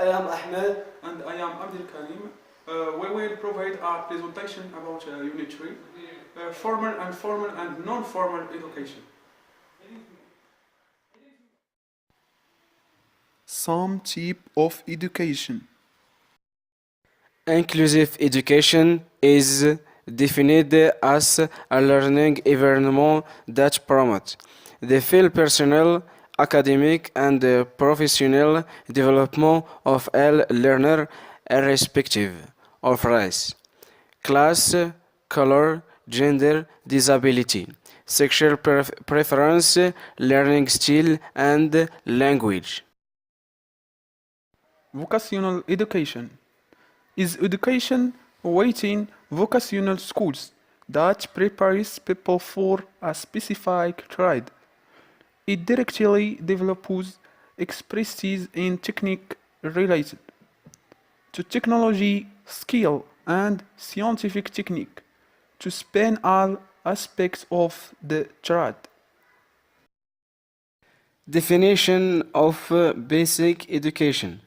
I am Ahmed. And I am Abdul Karim. We will provide a presentation about Unit 3, formal and non-formal education. Some type of education. Inclusive education is defined as a learning environment that promotes the full personal, academic, and professional development of all learners, irrespective of race, class, color, gender, disability, sexual preference, learning style, and language. Vocational education is education within vocational schools that prepares people for a specific trade. It directly develops expertise in technique related to technology, skill, and scientific technique to span all aspects of the trade. Definition of basic education.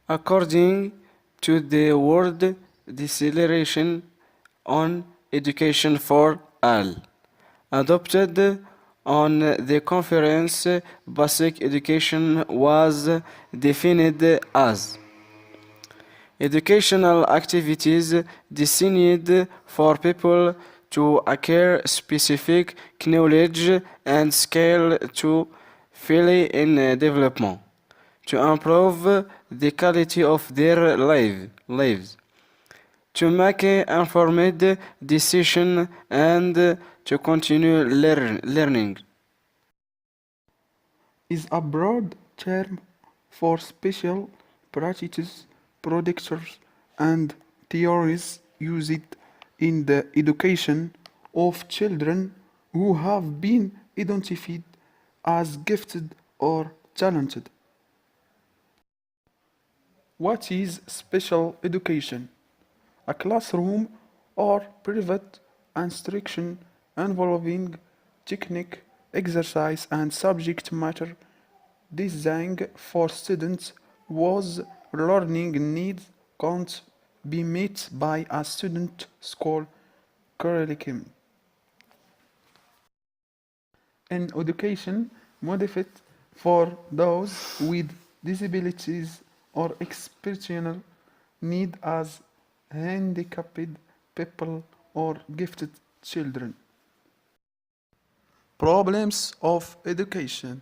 According to the World Declaration on Education for All, adopted on the conference, basic education was defined as educational activities designed for people to acquire specific knowledge and skill to fully in development, to improve the quality of their lives, to make informed decisions, and to continue learning. Is a broad term for special practices, products, and theories used in the education of children who have been identified as gifted or talented. What is special education? A classroom or private instruction involving technique, exercise, and subject matter designed for students whose learning needs can't be met by a student school curriculum. An education modified for those with disabilities or exceptional need as handicapped people or gifted children. Problems of education.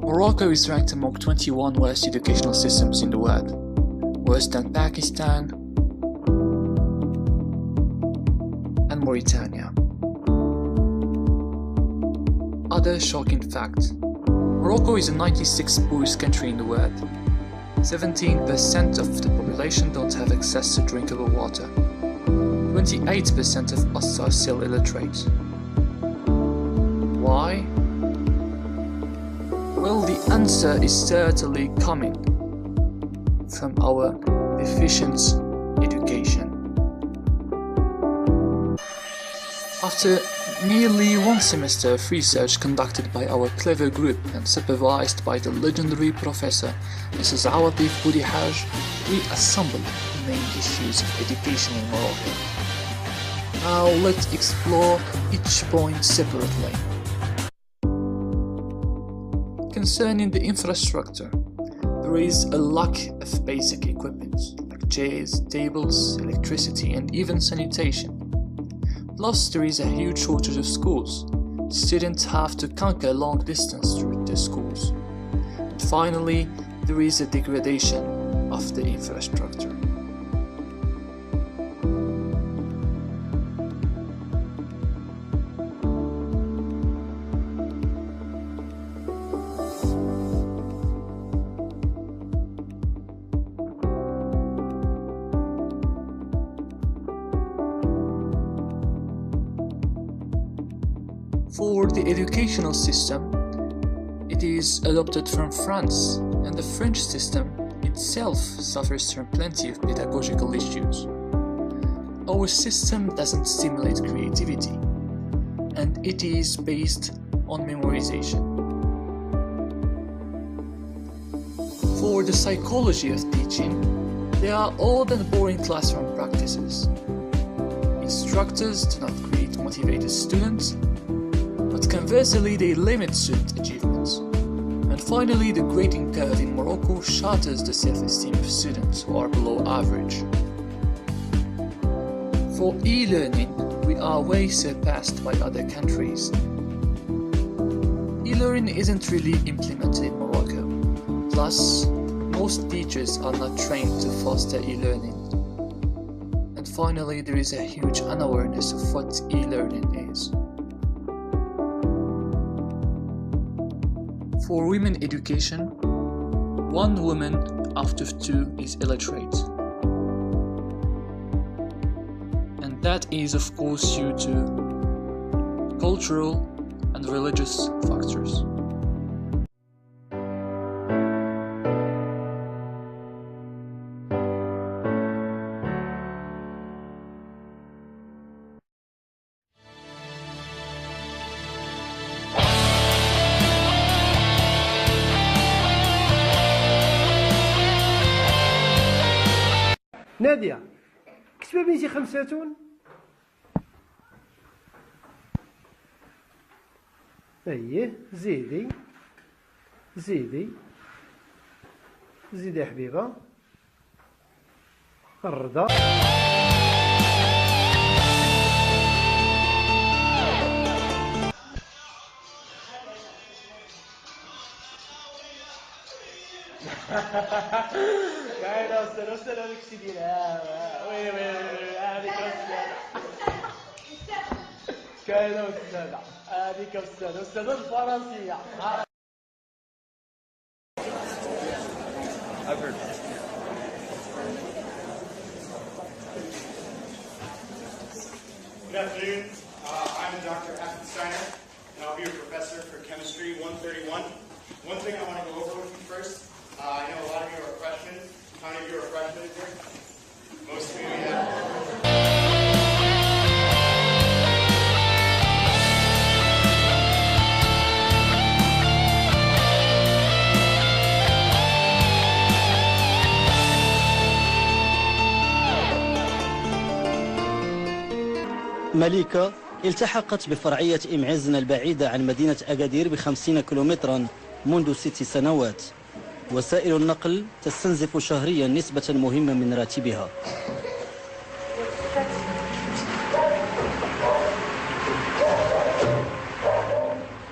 Morocco is ranked among 21 worst educational systems in the world, worse than Pakistan and Mauritania. Other shocking facts. Morocco is the 96th poorest country in the world. 17% of the population don't have access to drinkable water. 28% of us are still illiterate. Why? Well, the answer is certainly coming from our deficient education. After nearly one semester of research conducted by our clever group and supervised by the legendary professor Mrs. Awatif Boudihaj, we assembled the main issues of education in Morocco. Now let's explore each point separately. Concerning the infrastructure, there is a lack of basic equipment like chairs, tables, electricity, and even sanitation. Plus, there is a huge shortage of schools. Students have to conquer a long distance to reach their schools. And finally, there is a degradation of the infrastructure. For the educational system, it is adopted from France, and the French system itself suffers from plenty of pedagogical issues. Our system doesn't stimulate creativity, and it is based on memorization. For the psychology of teaching, they are old and boring classroom practices. Instructors do not create motivated students, but conversely they limit student achievements. And finally, the grading curve in Morocco shatters the self-esteem of students who are below average. For e-learning, we are way surpassed by other countries. E-learning isn't really implemented in Morocco. Plus, most teachers are not trained to foster e-learning. And finally, there is a huge unawareness of what e-learning is. For women education, 1 woman out of 2 is illiterate. And that is of course due to cultural and religious factors. نادية، كتبي بنتي 5. أيه، زيدي زيدي زيدي يا حبيبة. الرضا. كاينه استنى هذاك الشيء ديالها وي هذيك استاذه كاينه استاذه هذيك استاذه الفرنسيه. Good afternoon. I'm Dr. Hassan Steiner, and I'll be your professor for Chemistry 131. One thing I want to go over with you first. I know a lot of you are freshmen. How many of you are freshmen here? Most of you, yeah. مليكة التحقت بفرعية إمعزن البعيدة عن مدينة أكادير ب50 كيلومترا منذ 6 سنوات. وسائل النقل تستنزف شهريا نسبة مهمة من راتبها.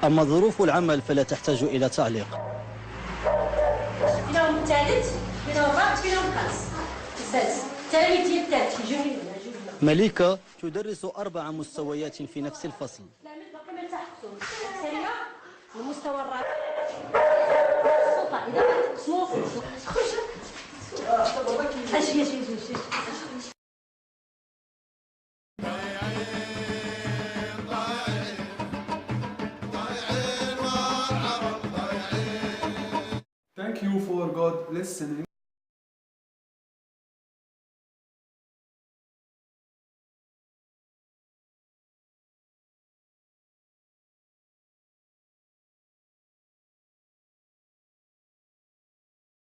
أما ظروف العمل فلا تحتاج إلى تعليق. فينهم الثالث، فينهم الرابع، فينهم الخامس، السادس، الثالث هي الثالث جميل. مليكة تدرس 4 مستويات في نفس الفصل. المستوى الرابع إذا قسموه خرج أشي Thank you for good listening.